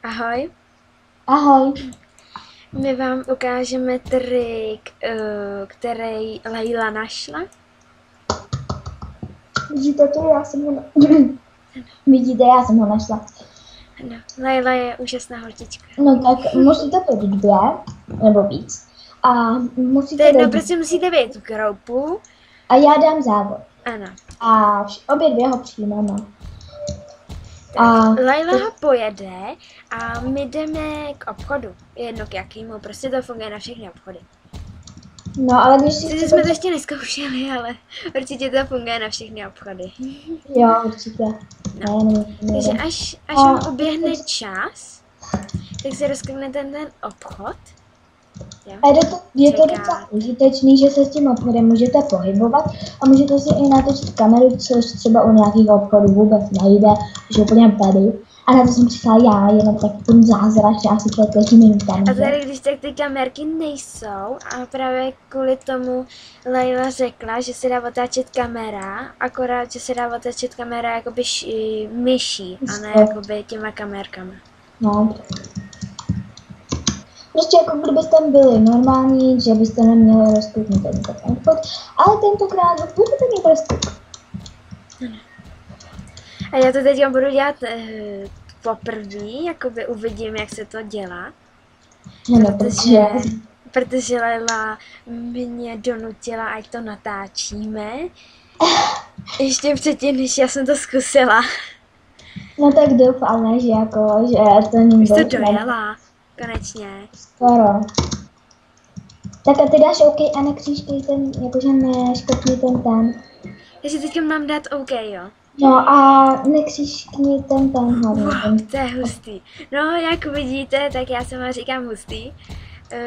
Ahoj, Ahoj. my vám ukážeme trik, který Laila našla. Vidíte to? Já jsem ho... Vidíte, já jsem ho našla. Ano, Laila je úžasná holčička. No tak musíte to dvě, nebo víc. A To musíte je jedno, dát... prostě musíte být v groupu. A já dám závod. Ano. A obě dvě ho přijmeme. Laila ho pojede a my jdeme k obchodu. Jedno k jakýmu, prostě to funguje na všechny obchody. No, ale když si Sice jsme to ještě neskoušeli, ale určitě to funguje na všechny obchody. Jo, určitě. No. Ne. Takže až vám uběhne čas, tak se rozklikne ten obchod. Jo? A je to docela užitečný, že se s tím obchodem můžete pohybovat a můžete si i natočit kameru, což třeba u nějakých obchodů vůbec nejde, že úplně tady. A na to jsem přišla já, jenom tak ten zázrak, že asi před 5 minutami. A tady, když tak ty kamerky nejsou a právě kvůli tomu Laila řekla, že se dá otáčet kamera, akorát, že se dá otáčet kamera jakoby myší a ne jakoby těma kamerkama. No. Prostě jako kdybyste tam byli normální, že byste neměli rozkliknout ten obchod, ale tentokrát budete mít rozklik. A já to teď budu dělat poprvé, jakoby uvidím, jak se to dělá. No, Protože Laila mě donutila, ať to natáčíme. Ještě předtím, než já jsem to zkusila. No tak doufáme, že jako, že to není Už to dojela, konečně. Skoro. Tak a ty dáš OK a nekřížkej ten, jakože neškrtni ten. Takže teďka mám dát OK, jo? No a nekřížkni ten hlavně. Wow, to je hustý. No, jak vidíte, tak já se vám říkám hustý.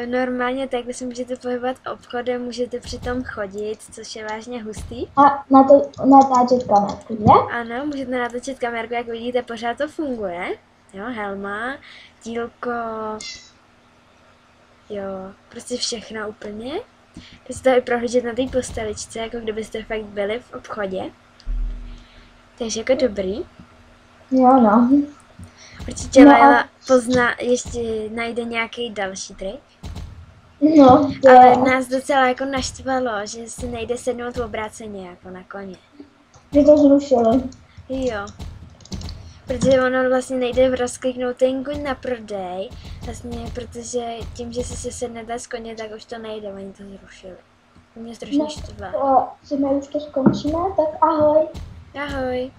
Normálně takhle se můžete pohybovat obchodem, můžete přitom chodit, což je vážně hustý. A na to natáčet kamerku, ne? Ano, můžete natočit kamerku, jak vidíte, pořád to funguje. Jo, helma, dílko, jo, prostě všechno úplně. Můžete to i prohlížet na té posteličce, jako kdybyste fakt byli v obchodě. Takže jako dobrý. Jo, no. Určitě Laila ještě najde nějaký další trik. No, ale nás docela jako naštvalo, že si nejde sednout obráceně jako na koně. Že to zrušili. Jo. Protože ono vlastně nejde rozkliknout ten koň na prodej, vlastně, protože tím, že si sednete z koně, tak už to nejde, oni to zrušili. Mě strašně štve. No, že my už to skončíme, tak ahoj. Ahoj.